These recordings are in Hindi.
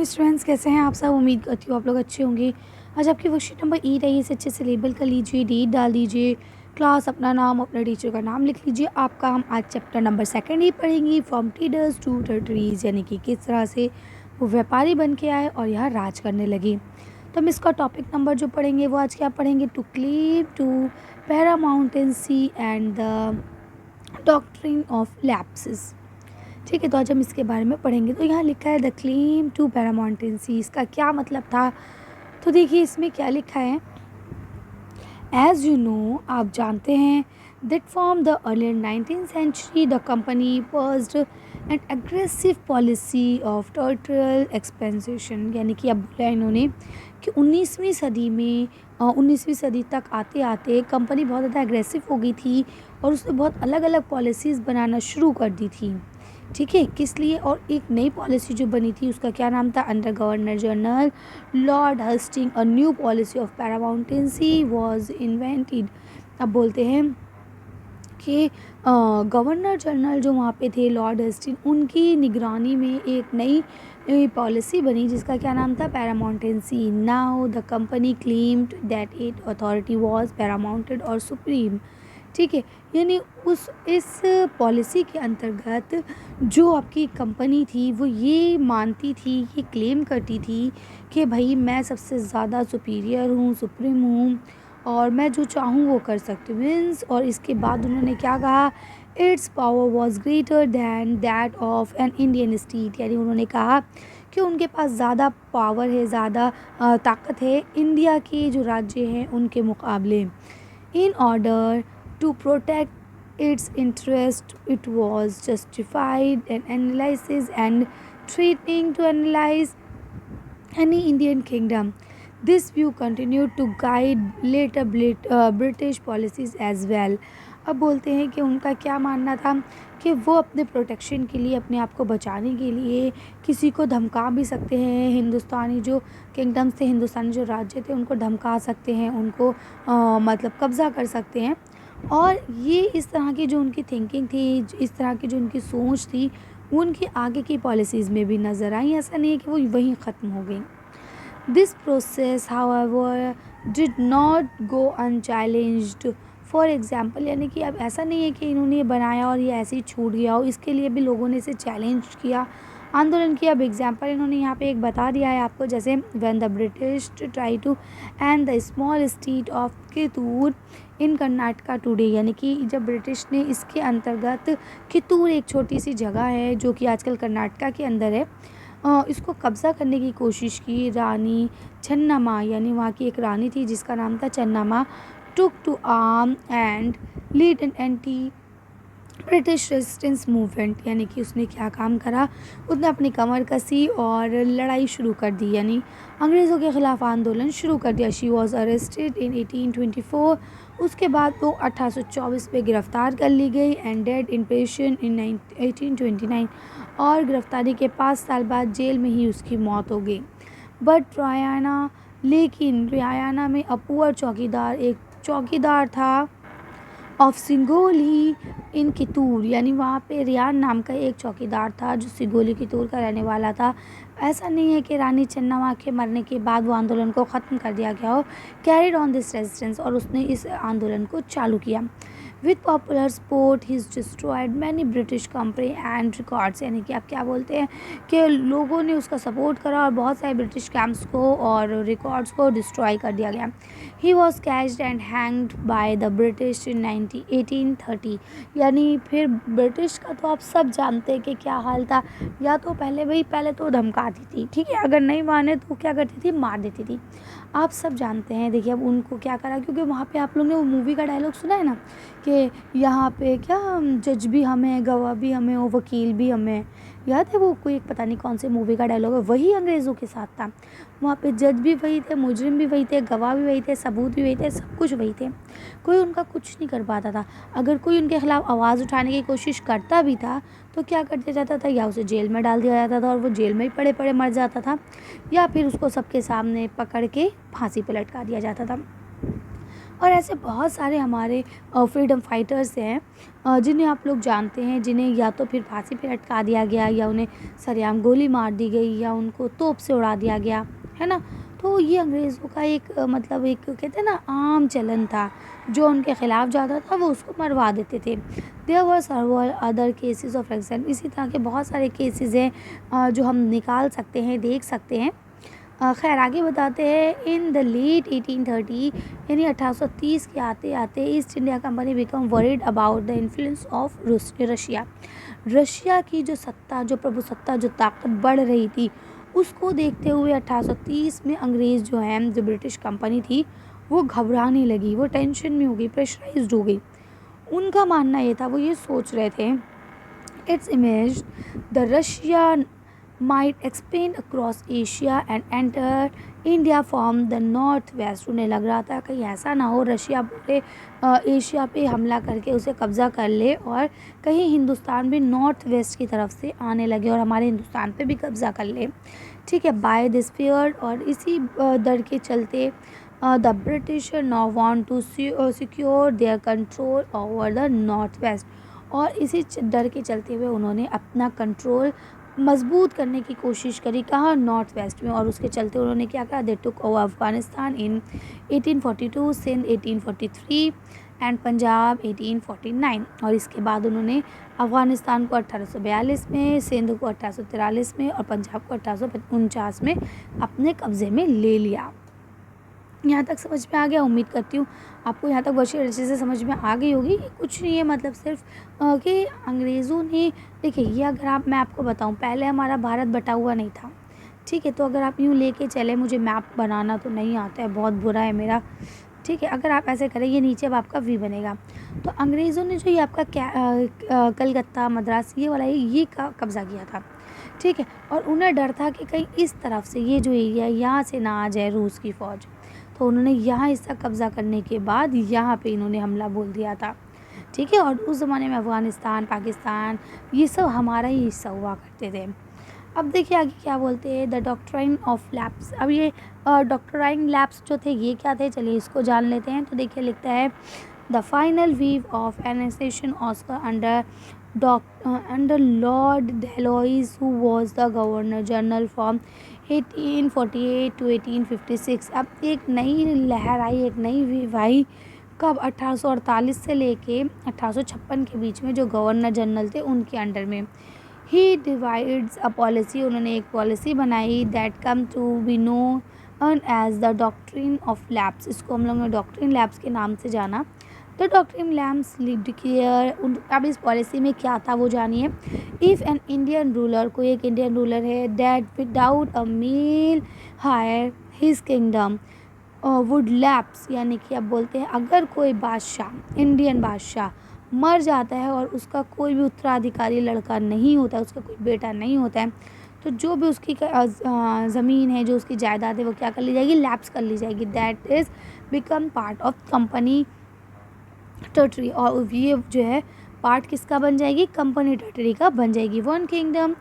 स्टूडेंट्स, कैसे हैं आप सब। उम्मीद करती हूँ आप लोग अच्छे होंगे। आज आपकी वर्कशीट नंबर ई रही है, इसे अच्छे से लेबल कर लीजिए, डेट डाल दीजिए, क्लास, अपना नाम, अपने टीचर का नाम लिख लीजिए। आपका हम आज चैप्टर नंबर 2 ही पढ़ेंगे, फ्रॉम ट्रेडर्स टू ट्रेडरीज, यानी कि किस तरह से वो व्यापारी बन के आए और यहाँ राज करने लगे। तो हम इसका टॉपिक नंबर जो पढ़ेंगे वो आज क्या पढ़ेंगे, to cleave to paramountcy and the doctrine of lapse. ठीक है, तो आज हम इसके बारे में पढ़ेंगे। तो यहाँ लिखा है द क्लेम टू पैरामाउंटेंसी, इसका क्या मतलब था। तो देखिए इसमें क्या लिखा है, एज यू नो, आप जानते हैं, that from the early 19th century the company pursued and aggressive policy of territorial expansion, यानी कि अब बोला इन्होंने कि 19वीं सदी में 19वीं सदी तक आते आते कंपनी बहुत ज़्यादा एग्रेसिव हो गई थी और उसने बहुत अलग अलग पॉलिसीज़ बनाना शुरू कर दी थी। ठीक है, किस लिए, और एक नई पॉलिसी जो बनी थी उसका क्या नाम था, under governor general Lord Hastings a new policy of paramountcy was invented. अब बोलते हैं कि गवर्नर जनरल जो वहाँ पे थे लॉर्ड हस्टिंग, उनकी निगरानी में एक नई पॉलिसी बनी जिसका क्या नाम था, paramountcy. Now the company claimed that it authority was paramount और सुप्रीम। ठीक है, यानी इस पॉलिसी के अंतर्गत जो आपकी कंपनी थी वो ये मानती थी, ये क्लेम करती थी कि भाई मैं सबसे ज़्यादा सुपीरियर हूँ, सुप्रीम हूँ और मैं जो चाहूँ वो कर सकती हूँ मीन्स। और इसके बाद उन्होंने क्या कहा, it's power was greater than that of an Indian state, यानी उन्होंने कहा कि उनके पास ज़्यादा पावर है, ज़्यादा ताकत है इंडिया के जो राज्य हैं उनके मुकाबले। In order to protect its interest, it was justified in analysis and threatening to analyze any Indian kingdom. This view continued to guide later British policies as well. अब बोलते हैं कि उनका क्या मानना था कि वो अपने प्रोटेक्शन के लिए, अपने आप को बचाने के लिए किसी को धमका भी सकते हैं। हिंदुस्तानी जो किंगडम्स थे, हिंदुस्तानी जो राज्य थे, उनको धमका सकते हैं, उनको मतलब कब्ज़ा कर सकते हैं। और ये इस तरह की जो उनकी थिंकिंग थी, इस तरह की जो उनकी सोच थी, वो उनकी आगे की पॉलिसीज़ में भी नज़र आई। ऐसा नहीं है कि वो वहीं ख़त्म हो गई। This process however did not go unchallenged. For example, यानी कि अब ऐसा नहीं है कि इन्होंने ये बनाया और ये ऐसे ही छूट गया हो, इसके लिए भी लोगों ने इसे चैलेंज किया, आंदोलन किया। अब एग्जाम्पल इन्होंने यहाँ पे एक बता दिया है आपको, जैसे when the British try to end the small state of Kittur in Karnataka today, यानी कि जब ब्रिटिश ने इसके अंतर्गत कितूर एक छोटी सी जगह है जो कि आजकल कर्नाटका के अंदर है, इसको कब्ज़ा करने की कोशिश की। रानी चन्नामा, यानी वहाँ की एक रानी थी जिसका नाम था Chennamma, took to arm and lead an anti British resistance movement, यानी कि उसने क्या काम करा, उसने अपनी कमर कसी और लड़ाई शुरू कर दी, यानी अंग्रेज़ों के ख़िलाफ़ आंदोलन शुरू कर दिया। She was arrested in 1824। उसके बाद वो 1824 में गिरफ़्तार कर ली गई एंड डेड इन प्रिजन इन 1829, और गिरफ़्तारी के 5 साल बाद जेल में ही उसकी मौत हो गई। बट रायाना, लेकिन रायाना में अपुअर चौकीदार, एक चौकीदार था ऑफ सिंगोली इन कितूर, यानी वहाँ पे रियान नाम का एक चौकीदार था जो सिंगोली कितूर का रहने वाला था। ऐसा नहीं है कि रानी चन्नामा के मरने के बाद वो आंदोलन को ख़त्म कर दिया गया हो, कैरिड ऑन दिस रेजिस्टेंस, और उसने इस आंदोलन को चालू किया। With popular support he destroyed many British company and records, यानी कि आप क्या बोलते हैं कि लोगों ने उसका सपोर्ट करा और बहुत सारे ब्रिटिश कैंप्स को और रिकॉर्ड्स को डिस्ट्रॉय कर दिया गया। He was caught and hanged by the British in 1830, यानी फिर ब्रिटिश का तो आप सब जानते हैं कि क्या हाल था। या तो पहले तो धमकाती थी, ठीक है, अगर नहीं माने तो क्या करती थी, मार देती थी। आप सब जानते हैं। देखिए अब उनको क्या करा, क्योंकि वहाँ पे आप लोगों ने वो मूवी का डायलॉग सुना है ना कि यहाँ पे क्या जज भी हमें, गवाह भी हमें और वकील भी हमें। याद है वो कोई एक पता नहीं कौन से मूवी का डायलॉग है, वही अंग्रेज़ों के साथ था। वहाँ पे जज भी वही थे, मुजरिम भी वही थे, गवाह भी वही थे, सबूत भी वही थे, सब कुछ वही थे। कोई उनका कुछ नहीं कर पाता था। अगर कोई उनके ख़िलाफ़ आवाज़ उठाने की कोशिश करता भी था तो क्या कर दिया जाता था, या उसे जेल में डाल दिया जाता था और वो जेल में ही पड़े पड़े मर जाता था, या फिर उसको सबके सामने पकड़ के फांसी पे लटका दिया जाता था। और ऐसे बहुत सारे हमारे फ्रीडम फाइटर्स हैं जिन्हें आप लोग जानते हैं, जिन्हें या तो फिर फांसी पे लटका दिया गया, या उन्हें सरेआम गोली मार दी गई, या उनको तोप से उड़ा दिया गया, है ना। तो ये अंग्रेज़ों का एक मतलब एक कहते हैं ना आम चलन था, जो उनके ख़िलाफ़ जाता था वो उसको मरवा देते थे। There were several other cases of action, इसी तरह के बहुत सारे केसेस हैं जो हम निकाल सकते हैं, देख सकते हैं। खैर आगे बताते हैं। इन द लेट 1830 यानी 1830 के आते आते east India company become worried about the influence of Russia. Russia की जो सत्ता, जो प्रभुसत्ता, जो ताकत बढ़ रही थी, उसको देखते हुए 1830 में अंग्रेज़ जो हैं, जो ब्रिटिश कंपनी थी, वो घबराने लगी, वो टेंशन में हो गई, प्रेशराइज्ड हो गई। उनका मानना ये था, वो ये सोच रहे थे, its image the Russia might expand across Asia and enter India from the north west। उन्हें लग रहा था कहीं ऐसा ना हो रशिया पूरे एशिया पे हमला करके उसे कब्ज़ा कर ले और कहीं हिंदुस्तान भी नॉर्थ वेस्ट की तरफ से आने लगे और हमारे हिंदुस्तान पे भी कब्ज़ा कर ले। ठीक है, बाय दिस फियर, और इसी डर के चलते the British now want to secure their control over the north west, और इसी डर के चलते हुए उन्होंने अपना कंट्रोल मजबूत करने की कोशिश करी, कहाँ, नॉर्थ वेस्ट में। और उसके चलते उन्होंने क्या कहा, they took over Afghanistan in 1842, Sindh 1843 and Punjab 1849। और इसके बाद उन्होंने अफ़गानिस्तान को 1842 में, सिंध को 1843 में और पंजाब को 1849 में अपने कब्ज़े में ले लिया। यहाँ तक समझ में आ गया? उम्मीद करती हूँ आपको यहाँ तक वर्षीय अच्छे से समझ में आ गई होगी। कुछ नहीं है, मतलब सिर्फ कि अंग्रेज़ों ने, देखिए ये अगर मैं आपको बताऊँ, पहले हमारा भारत बटा हुआ नहीं था, ठीक है। तो अगर आप यूँ लेके चले, मुझे मैप बनाना तो नहीं आता है, बहुत बुरा है मेरा, ठीक है। अगर आप ऐसे करें, ये नीचे अब आपका वी बनेगा। तो अंग्रेज़ों ने जो ये आपका कलकत्ता, मद्रास, ये वाला ये कब्ज़ा किया था, ठीक है। और उन्हें डर था कि कहीं इस तरफ से ये जो एरिया, यहाँ से ना आ जाए रूस की फ़ौज। तो उन्होंने यहाँ इसका कब्ज़ा करने के बाद यहाँ पे इन्होंने हमला बोल दिया था, ठीक है। और उस ज़माने में अफ़गानिस्तान, पाकिस्तान, ये सब हमारा ही हिस्सा हुआ करते थे। अब देखिए आगे क्या बोलते हैं, द डॉक्ट्राइन ऑफ लैप्स। अब ये डॉक्ट्राइन लैप्स जो थे ये क्या थे, चलिए इसको जान लेते हैं। तो देखिए लिखता है, the final wave of annexation ऑस्कर under Lord Dalhousie, who was the governor general from 1848 to 1856। अब एक नई लहर आई, एक नई वीव आई, कब, 1848 से लेके 1856 के बीच में, जो गवर्नर जनरल थे उनके अंडर में। ही डिवाइड्स अ पॉलिसी, उन्होंने एक पॉलिसी बनाई, that come to be known as the doctrine of lapse. इसको हम लोग ने डॉक्ट्रिन लैप्स के नाम से जाना। The doctrine lapse lived here. अब इस पॉलिसी में क्या था वो जानिए। इफ़ एन इंडियन रूलर, कोई एक इंडियन रूलर है, that without a male heir his kingdom would lapse, यानी कि अब बोलते हैं अगर कोई बादशाह, इंडियन बादशाह मर जाता है और उसका कोई भी उत्तराधिकारी लड़का नहीं होता है, उसका कोई बेटा नहीं होता है, तो जो भी उसकी ज़मीन है, जो उसकी जायदाद है, वो क्या कर ली जाएगी, लैप्स कर ली जाएगी। That is become part of company territory, और ये जो है पार्ट किसका बन जाएगी, कंपनी टेरिटरी का बन जाएगी। One kingdom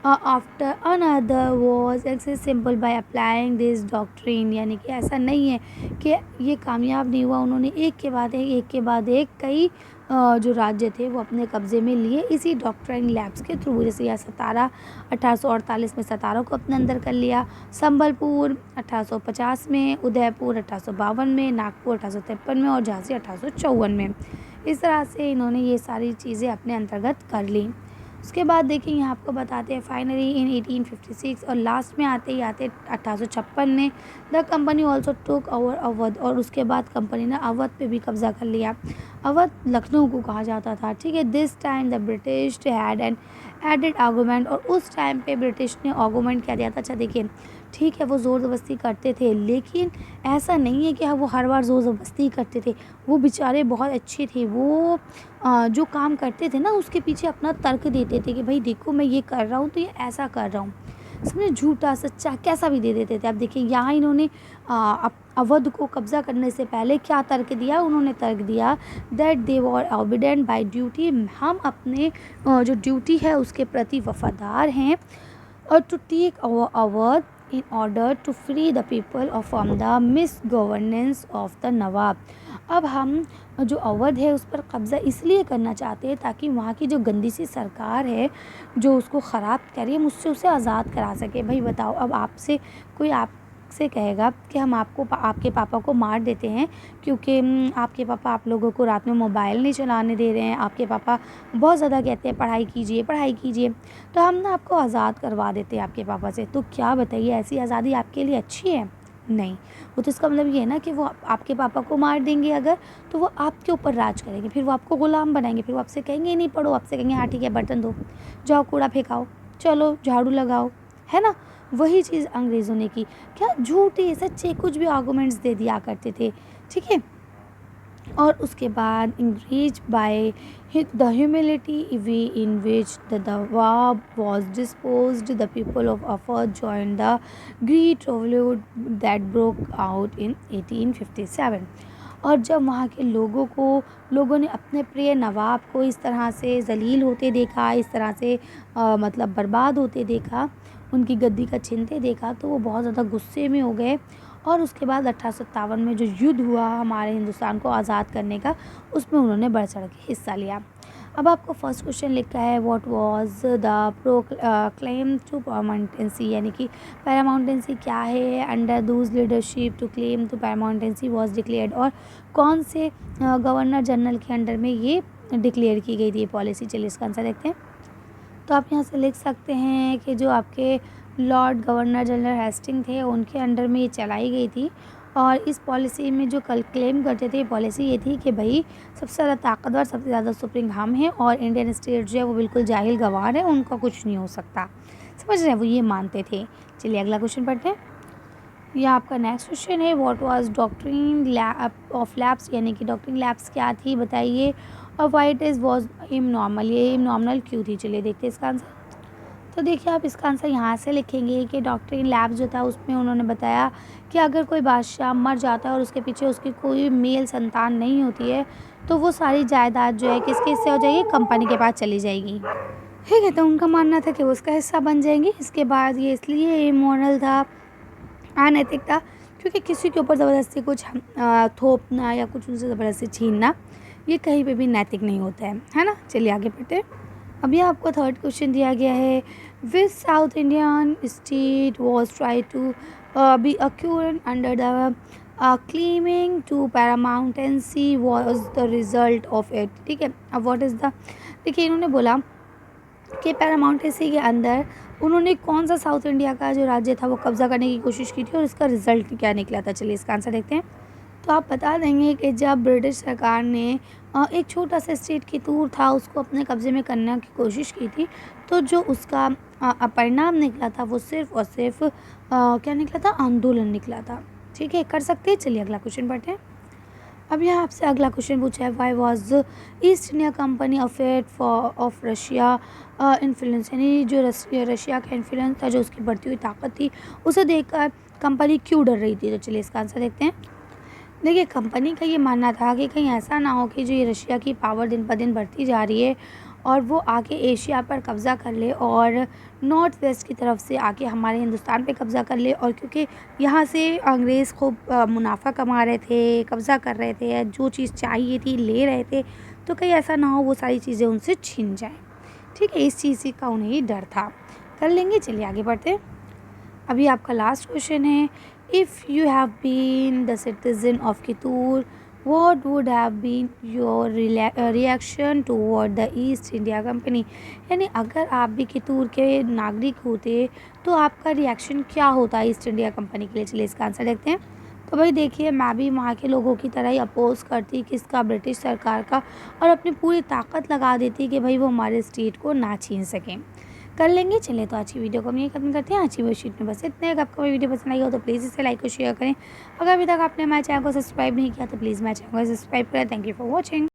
after another was accessible by applying this doctrine, यानी कि ऐसा नहीं है कि ये कामयाब नहीं हुआ, उन्होंने एक के बाद एक कई जो राज्य थे वो अपने कब्ज़े में लिए इसी डॉक्ट्रिन लैप्स के थ्रू। जैसे यह 1848 में सतारा को अपने अंदर कर लिया, संबलपुर 1850 में, उदयपुर 1852 में, नागपुर 1853 में और झांसी 1854 में। इस तरह से इन्होंने ये सारी चीज़ें अपने अंतर्गत कर ली। उसके बाद देखिए यहाँ आपको बताते हैं, फाइनली इन 1856 और लास्ट में आते 1856 में, the company also took over Awadh, और उसके बाद कंपनी ने अवध पे भी कब्ज़ा कर लिया। अवध लखनऊ को कहा जाता था, ठीक है। This time the British had an added argument, और उस टाइम पे ब्रिटिश ने आर्गूमेंट क्या दिया था। अच्छा देखिए, ठीक है वो ज़ोर ज़बरदस्ती करते थे, लेकिन ऐसा नहीं है कि वो हर बार ज़ोर ज़बरदस्ती करते थे, वो बेचारे बहुत अच्छे थे। वो जो काम करते थे ना उसके पीछे अपना तर्क देते थे कि भाई देखो मैं ये कर रहा हूँ तो ये ऐसा कर रहा हूँ, समझे, झूठा सच्चा कैसा भी दे देते थे। अब देखिए यहाँ इन्होंने अवध को कब्ज़ा करने से पहले क्या तर्क दिया, उन्होंने तर्क दिया that they were obedient by duty, हम अपने जो ड्यूटी है उसके प्रति वफादार हैं, और to take Awadh in order to free the people of from the misgovernance of the नवाब। अब हम जो अवध है उस पर कब्ज़ा इसलिए करना चाहते हैं ताकि वहाँ की जो गंदी सी सरकार है जो उसको ख़राब कर रही है, मुझसे उसे आज़ाद करा सके। भाई बताओ, अब आपसे कोई आपसे कहेगा कि हम आपके पापा को मार देते हैं क्योंकि आपके पापा आप लोगों को रात में मोबाइल नहीं चलाने दे रहे हैं, आपके पापा बहुत ज़्यादा कहते हैं पढ़ाई कीजिए पढ़ाई कीजिए, तो हम ना आपको आज़ाद करवा देते हैं आपके पापा से। तो क्या बताइए, ऐसी आज़ादी आपके लिए अच्छी है? नहीं। वो तो इसका मतलब ये है ना कि वो आपके पापा को मार देंगे अगर, तो वो आपके ऊपर राज करेंगे, फिर वो आपको गुलाम बनाएंगे, फिर वो आपसे कहेंगे ही नहीं पढ़ो, आपसे कहेंगे हाँ ठीक है बर्तन धो, जाओ कूड़ा फेंकाओ, चलो झाड़ू लगाओ, है ना। वही चीज़ अंग्रेज़ों ने की। क्या झूठे सच्चे कुछ भी आर्गूमेंट्स दे दिया करते थे, ठीक है। और उसके बाद encouraged by the humility way in which the Nawab was disposed, the people of Awadh joined the Great Revolt that broke out in 1857। और जब वहाँ के लोगों ने अपने प्रिय नवाब को इस तरह से ज़लील होते देखा, इस तरह से मतलब बर्बाद होते देखा, उनकी गद्दी का छीनते देखा, तो वो बहुत ज़्यादा गुस्से में हो गए। और उसके बाद 1857 में जो युद्ध हुआ हमारे हिंदुस्तान को आज़ाद करने का, उसमें उन्होंने बढ़ चढ़ के हिस्सा लिया। अब आपको फर्स्ट क्वेश्चन लिखा है what was the claim to paramountcy, यानी कि पैरामाउंटेंसी क्या है, under whose leadership to claim to paramountcy was declared, और कौन से गवर्नर जनरल के अंडर में ये डिक्लेयर की गई थी पॉलिसी। चलिए इसका आंसर देखते हैं। तो आप यहाँ से लिख सकते हैं कि जो आपके लॉर्ड गवर्नर जनरल हेस्टिंग थे उनके अंडर में ये चलाई गई थी। और इस पॉलिसी में जो कल क्लेम करते थे, पॉलिसी ये थी कि भाई सबसे ज़्यादा ताकतवर, सबसे ज़्यादा सुप्रीम हम हैं और इंडियन स्टेट जो है वो बिल्कुल जाहिल गवार है, उनका कुछ नहीं हो सकता। समझ रहे हैं, वो ये मानते थे। चलिए अगला क्वेश्चन पढ़ते हैं। यह आपका नेक्स्ट क्वेश्चन है what was doctrine of lapse, यानी कि डॉक्ट्रिन लैप्स क्या थी बताइए। और वाइट इज वॉज इम नॉर्मल, ये इम नॉर्मल क्यों थी। चलिए देखते हैं इसका आंसर। तो देखिए आप इसका आंसर यहाँ से लिखेंगे कि डॉक्ट्रिन लैब्स जो था उसमें उन्होंने बताया कि अगर कोई बादशाह मर जाता है और उसके पीछे उसकी कोई मेल संतान नहीं होती है तो वो सारी जायदाद जो है किसके हिस्से हो जाएगी, कंपनी के पास चली जाएगी, ठीक है। तो उनका मानना था कि वो उसका हिस्सा बन जाएंगे। इसके बाद ये इसलिए इमोरल था, अनैतिक था, क्योंकि किसी के ऊपर ज़बरदस्ती कुछ थोपना या कुछ उनसे ज़बरदस्ती छीनना ये कहीं पे भी नैतिक नहीं होता है ना। चलिए आगे बढ़ते हैं। अभी आपको थर्ड क्वेश्चन दिया गया है which South Indian state was try to be accurate under the claiming to paramountcy was the result of it, ठीक है। अब व्हाट इज़ द, देखिए इन्होंने बोला कि पैरामाउंटेंसी के अंदर उन्होंने कौन सा साउथ इंडिया का जो राज्य था वो कब्ज़ा करने की कोशिश की थी और इसका रिज़ल्ट क्या निकला था। चलिए इसका आंसर देखते हैं। तो आप बता देंगे कि जब ब्रिटिश सरकार ने एक छोटा सा स्टेट कितूर था उसको अपने कब्ज़े में करने की कोशिश की थी, तो जो उसका परिणाम निकला था वो सिर्फ़ और सिर्फ क्या निकला था, आंदोलन निकला था, ठीक है। कर सकते हैं। चलिए अगला क्वेश्चन पढ़ते हैं। अब यहाँ आपसे अगला क्वेश्चन पूछा है why was east India company affair for of Russia influence, यानी जो रशिया का इन्फ्लुएंस था, जो उसकी बढ़ती हुई ताकत थी, उसे देखकर कंपनी क्यों डर रही थी। तो चलिए इसका आंसर देखते हैं। देखिए कंपनी का ये मानना था कि कहीं ऐसा ना हो कि जो ये रशिया की पावर दिन ब दिन बढ़ती जा रही है और वो आके एशिया पर कब्ज़ा कर ले और नॉर्थ वेस्ट की तरफ से आके हमारे हिंदुस्तान पे कब्ज़ा कर ले। और क्योंकि यहाँ से अंग्रेज़ खूब मुनाफा कमा रहे थे, कब्ज़ा कर रहे थे, जो चीज़ चाहिए थी ले रहे थे, तो कहीं ऐसा ना हो वो सारी चीज़ें उनसे छीन जाएँ, ठीक है। इस चीज़ का उन्हें डर था। कर लेंगे। चलिए आगे बढ़ते हैं। अभी आपका लास्ट क्वेश्चन है if you have been the citizen of Kittur what would have been your reaction toward the East India Company, यानी अगर आप भी कितूर के नागरिक होते तो आपका रिएक्शन क्या होता ईस्ट इंडिया कंपनी के लिए। चलिए इसका आंसर देखते हैं। तो भाई देखिए मैं भी वहाँ के लोगों की तरह ही अपोज़ करती किसका, ब्रिटिश सरकार का, और अपनी पूरी ताकत लगा देती कि भाई वो हमारे स्टेट को ना छीन सकें। कर लेंगे। चलिए तो आज की वीडियो को हम ये खत्म करते हैं। आज की शीट में बस इतने। अगर आपको मेरी वीडियो पसंद आई हो तो प्लीज़ इसे लाइक और शेयर करें। अगर अभी तक आपने हमारे चैनल को सब्सक्राइब नहीं किया तो प्लीज़ मेरे चैनल को सब्सक्राइब करें। Thank you for watching.